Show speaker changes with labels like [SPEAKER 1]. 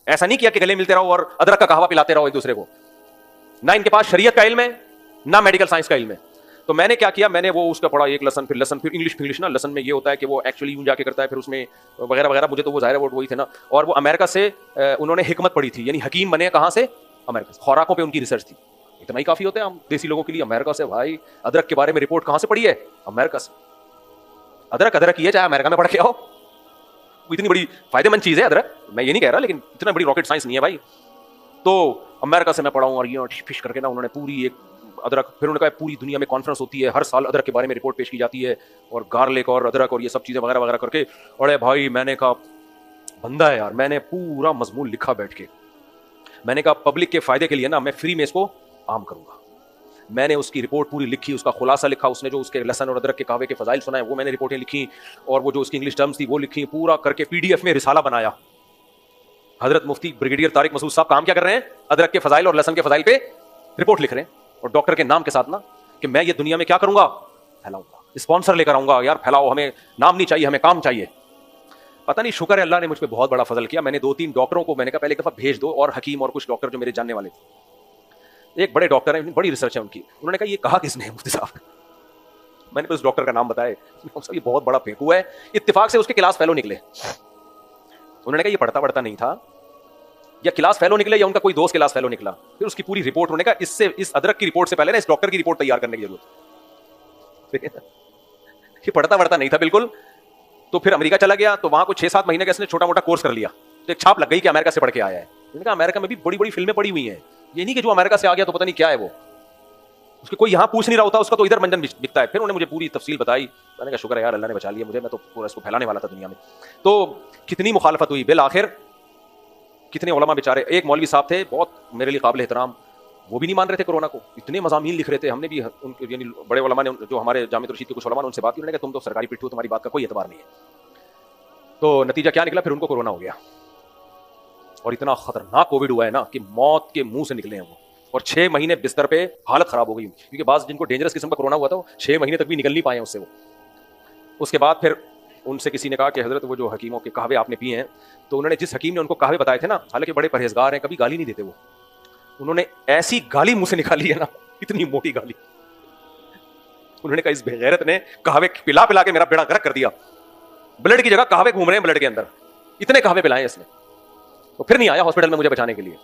[SPEAKER 1] ऐसा नहीं किया कि गले मिलते रहो और अदरक का कहवा पिलाते रहो एक दूसरे को। ना इनके पास शरीयत का इल्म है, ना मेडिकल साइंस का इल्म है। तो मैंने क्या किया, मैंने वो उसका पढ़ा एक लेसन, फिर इंग्लिश ना। लेसन में ये होता है कि वो एक्चुअली यूं जाके करता है, फिर उसमें वगैरह वगैरह। मुझे तो वो जाहिर है वो वही थे ना। और वो अमेरिका से उन्होंने हिकमत पढ़ी थी, यानी हकीम बने कहाँ से? अमेरिका से। खुराकों पे उनकी रिसर्च थी। इतना ही काफी होता है हम देसी लोगों के लिए। अमेरिका से भाई अदरक के बारे में रिपोर्ट कहाँ से पढ़ी है? अमेरिका से। अदरक अदरक ही है, चाहे अमेरिका में पढ़ के आओ। इतनी बड़ी फायदेमंद चीज है अदरक, मैं ये नहीं कह रहा, लेकिन इतना बड़ी रॉकेट साइंस नहीं है भाई। तो अमेरिका से मैं पढ़ा हूँ, और ये फिश करके ना उन्होंने पूरी एक अदरक, फिर उन्होंने कहा पूरी दुनिया में कॉन्फ्रेंस होती है, हर साल अदरक के बारे में रिपोर्ट पेश की जाती है, और गार्लिक और अदरक और ये सब चीजें वगैरह वगैरह करके। अरे भाई मैंने कहा बंदा है यार, मैंने पूरा मजमून लिखा बैठ के। मैंने कहा पब्लिक के फायदे के लिए ना मैं फ्री में इसको आम करूंगा। मैंने उसकी रिपोर्ट पूरी लिखी, उसका खुलासा लिखा, उसने जो उसके लहसन और अदरक के कहवे के फजाइल सुनाए वो मैंने रिपोर्टें लिखी, और वो जो उसकी इंग्लिश टर्म्स थी वो लिखी, पूरा करके पीडीएफ में रिसाला बनाया। हजरत मुफ्ती ब्रिगेडियर तारिक मसूद साहब काम क्या कर रहे हैं? अदरक के फजाइल और लहसन के फजाइल पे रिपोर्ट लिख रहे हैं, और डॉक्टर के नाम के साथ ना, कि मैं ये दुनिया में क्या करूंगा? फैलाऊंगा, स्पॉन्सर लेकर आऊंगा, यार फैलाओ, हमें नाम नहीं चाहिए, हमें काम चाहिए। पता नहीं, शुक्र है अल्लाह ने मुझ पे बहुत बड़ा फजल किया। मैंने 2-3 डॉक्टरों को मैंने कहा पहले एक दफा भेज दो, और हकीम और कुछ डॉक्टर जो मेरे जानने वाले थे। एक बड़े डॉक्टर हैं, बड़ी रिसर्च है उनकी। उन्होंने कहा ये कहा किसने है मुफ्ती साहब? मैंने उस डॉक्टर का नाम बताया, ये बहुत बड़ा फेंकू है। इत्तेफाक से उसके क्लास फेलो निकले। उन्होंने कहा ये पढ़ता पढ़ता नहीं था, या क्लास फेलो निकले या उनका कोई दोस्त क्लास फेलो निकला। फिर उसकी पूरी रिपोर्ट, उन्होंने कहा इससे, इस अदरक की रिपोर्ट से पहले ना इस डॉक्टर की रिपोर्ट तैयार करने की जरूरत है। ये पढ़ता पढ़ता नहीं था बिल्कुल। तो फिर अमेरिका चला गया, तो वहां कुछ 6-7 महीने का इसने छोटा मोटा कोर्स कर लिया, तो एक छाप लग गई कि अमेरिका से पढ़ के आया है। मैंने कहा अमेरिका में भी बड़ी बड़ी फिल्में पड़ी हुई हैं, ये नहीं कि जो अमेरिका से आ गया तो पता नहीं क्या है वो, उसके कोई यहाँ पूछ नहीं रहा होता, उसका तो इधर मंजन बिकता है। फिर उन्होंने मुझे पूरी तफसील बताई। मैंने कहा शुक्र है यार अल्लाह ने बचा लिया मुझे, मैं तो पूरा इसको फैलाने वाला था दुनिया में। तो कितनी मुखालफत हुई, बिल आखिर कितने उलमा बेचारे। एक मौलवी साहब थे बहुत मेरे लिए काबिल एहतराम, वो भी नहीं मान रहे थे कोरोना को, इतने मज़ामीन लिख रहे थे। हमने भी उनके यानी बड़े उलमा ने, जो हमारे जामिया रशीद के कुछ उलमा ने, उनसे बात की। उन्होंने कहा तुम तो सरकारी पिट्ठू, तुम्हारी बात का कोई एतबार नहीं है। तो नतीजा क्या निकला, फिर उनको कोरोना हो गया, और इतना खतरनाक कोविड हुआ है ना कि मौत के मुंह से निकले हैं वो, और 6 महीने बिस्तर पे हालत खराब हो गई, क्योंकि बाज जिनको डेंजरस किस्म का कोरोना हुआ था वो 6 महीने तक भी निकल नहीं पाए उससे वो। उसके बाद फिर उनसे किसी ने कहा कि हजरत वो जो हकीमों के कहवे आपने पिए हैं, तो उन्होंने जिस हकीम ने उनको कहवे बताए थे ना, हालांकि बड़े परहेजगार हैं, कभी गाली नहीं देते वो, उन्होंने ऐसी गाली मुंह से निकाली है ना, इतनी मोटी गाली। उन्होंने कहा इस बेगैरत ने कहवे पिला पिला के मेरा बेड़ा गर्क कर दिया, ब्लड की जगह कहवे घूम रहे हैं ब्लड के अंदर, इतने कहवे पिलाए इसने। तो फिर नहीं आया हॉस्पिटल में मुझे बचाने के लिए।